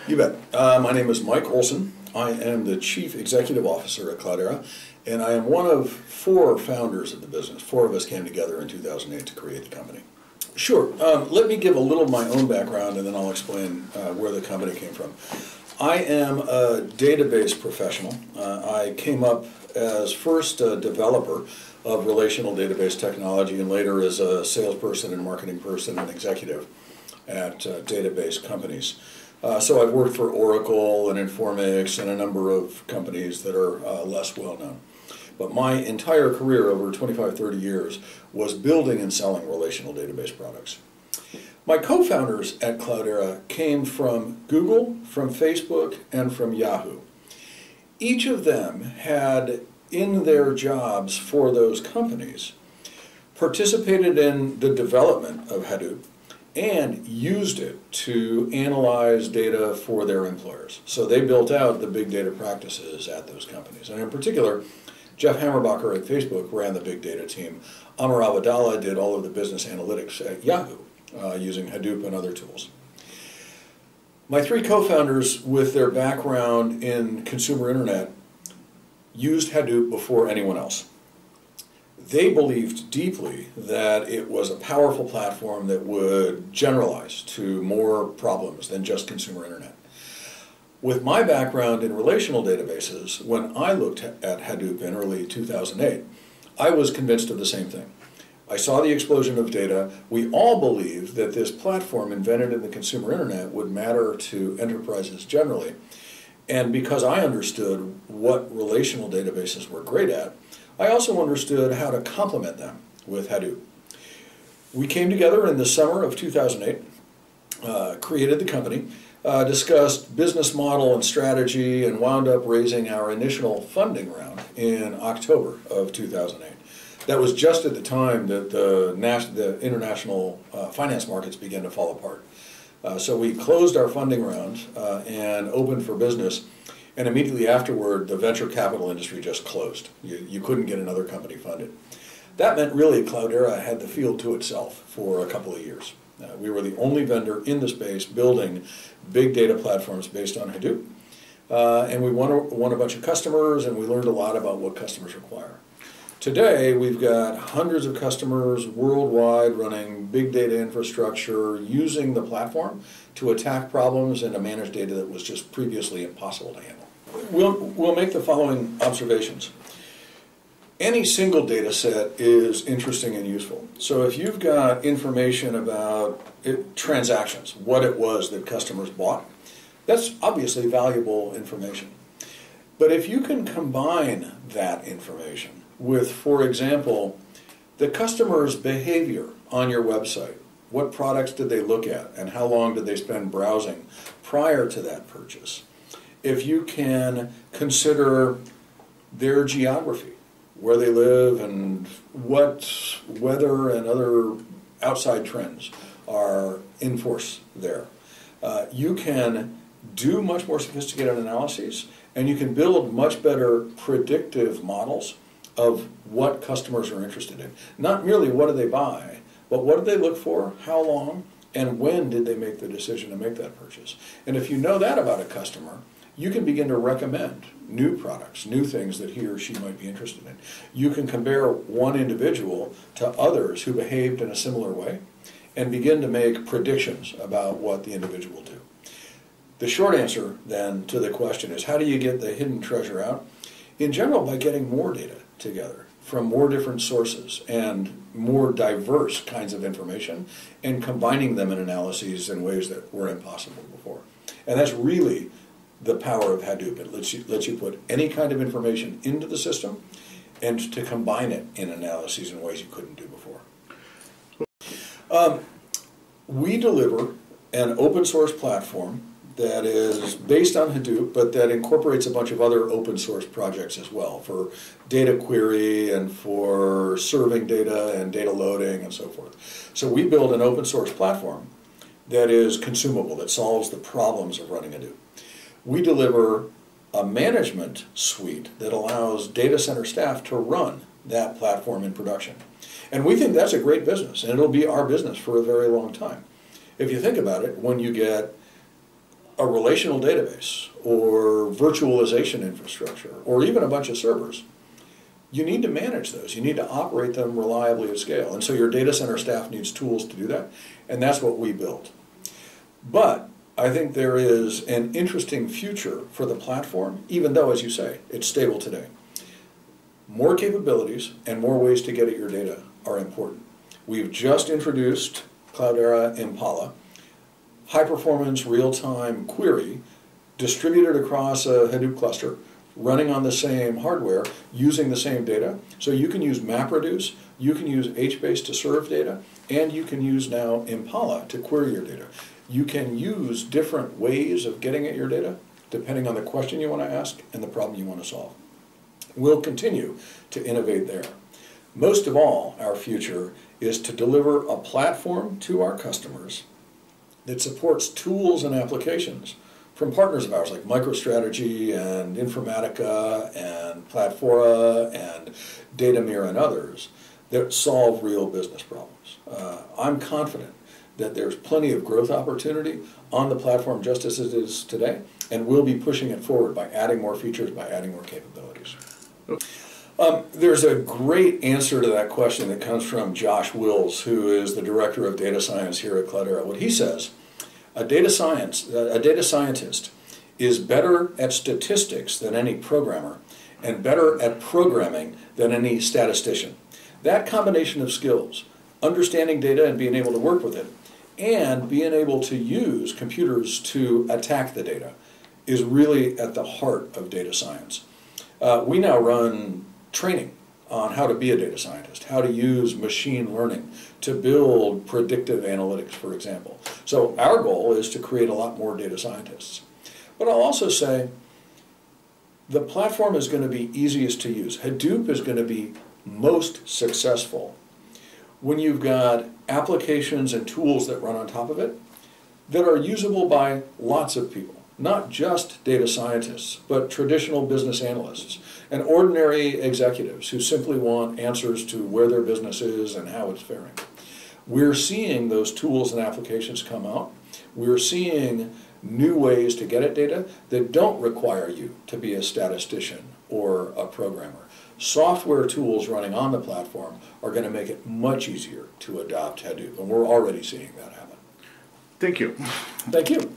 You bet. My name is Mike Olson. I am the Chief Executive Officer at Cloudera, and I am one of 4 founders of the business. 4 of us came together in 2008 to create the company. Sure. Let me give a little of my own background, and then I'll explain where the company came from. I am a database professional. I came up as first a developer of relational database technology and later as a salesperson and marketing person and executive at database companies. So I've worked for Oracle and Informix and a number of companies that are less well known. But my entire career over 25, 30 years was building and selling relational database products. My co-founders at Cloudera came from Google, from Facebook, and from Yahoo. Each of them had in their jobs for those companies participated in the development of Hadoop and used it to analyze data for their employers. So they built out the big data practices at those companies. And in particular, Jeff Hammerbacher at Facebook ran the big data team. Amar Abdallah did all of the business analytics at Yahoo using Hadoop and other tools. My 3 co-founders, with their background in consumer internet, used Hadoop before anyone else. They believed deeply that it was a powerful platform that would generalize to more problems than just consumer internet. With my background in relational databases, when I looked at Hadoop in early 2008, I was convinced of the same thing. I saw the explosion of data. We all believed that this platform invented in the consumer internet would matter to enterprises generally. And because I understood what relational databases were great at, I also understood how to complement them with Hadoop. We came together in the summer of 2008, created the company, discussed business model and strategy, and wound up raising our initial funding round in October of 2008. That was just at the time that the international finance markets began to fall apart. So we closed our funding round and opened for business, and immediately afterward the venture capital industry just closed. You couldn't get another company funded. That meant really Cloudera had the field to itself for a couple of years. We were the only vendor in the space building big data platforms based on Hadoop, and we won a bunch of customers, and we learned a lot about what customers require. Today, we've got hundreds of customers worldwide running big data infrastructure, using the platform to attack problems and to manage data that was just previously impossible to handle. We'll make the following observations. Any single data set is interesting and useful. So if you've got information about transactions, what it was that customers bought, that's obviously valuable information. But if you can combine that information with, for example, the customer's behavior on your website. What products did they look at and how long did they spend browsing prior to that purchase? If you can consider their geography, where they live and what weather and other outside trends are in force there, you can do much more sophisticated analyses, and you can build much better predictive models of what customers are interested in. Not merely what do they buy, but what did they look for, how long, and when did they make the decision to make that purchase. And if you know that about a customer, you can begin to recommend new products, new things that he or she might be interested in. You can compare one individual to others who behaved in a similar way and begin to make predictions about what the individual will do. The short answer then to the question is, how do you get the hidden treasure out? In general, by getting more data together from more different sources and more diverse kinds of information and combining them in analyses in ways that were impossible before. And that's really the power of Hadoop. It lets you put any kind of information into the system and to combine it in analyses in ways you couldn't do before. We deliver an open source platform that is based on Hadoop, but that incorporates a bunch of other open source projects as well for data query and for serving data and data loading and so forth. So we build an open source platform that is consumable, that solves the problems of running Hadoop. We deliver a management suite that allows data center staff to run that platform in production. And we think that's a great business, and it'll be our business for a very long time. If you think about it, when you get a relational database or virtualization infrastructure or even a bunch of servers, you need to manage those. You need to operate them reliably at scale. And so your data center staff needs tools to do that, and that's what we built. But I think there is an interesting future for the platform, even though, as you say, it's stable today. More capabilities and more ways to get at your data are important. We've just introduced Cloudera Impala, high-performance real-time query distributed across a Hadoop cluster, running on the same hardware, using the same data. So you can use MapReduce, you can use HBase to serve data, and you can use now Impala to query your data. You can use different ways of getting at your data depending on the question you want to ask and the problem you want to solve. We'll continue to innovate there. Most of all, our future is to deliver a platform to our customers that supports tools and applications from partners of ours like MicroStrategy and Informatica and Platfora and Datamir and others that solve real business problems. I'm confident that there's plenty of growth opportunity on the platform just as it is today, and we'll be pushing it forward by adding more features, by adding more capabilities. There's a great answer to that question that comes from Josh Wills, who is the Director of Data Science here at Cloudera. What he says, a data scientist is better at statistics than any programmer and better at programming than any statistician. That combination of skills, understanding data and being able to work with it, and being able to use computers to attack the data, is really at the heart of data science. We now run training on how to be a data scientist, how to use machine learning to build predictive analytics, for example. So our goal is to create a lot more data scientists. But I'll also say the platform is going to be easiest to use. Hadoop is going to be most successful when you've got applications and tools that run on top of it that are usable by lots of people. Not just data scientists, but traditional business analysts and ordinary executives who simply want answers to where their business is and how it's faring. We're seeing those tools and applications come out. We're seeing new ways to get at data that don't require you to be a statistician or a programmer. Software tools running on the platform are going to make it much easier to adopt Hadoop, and we're already seeing that happen. Thank you. Thank you.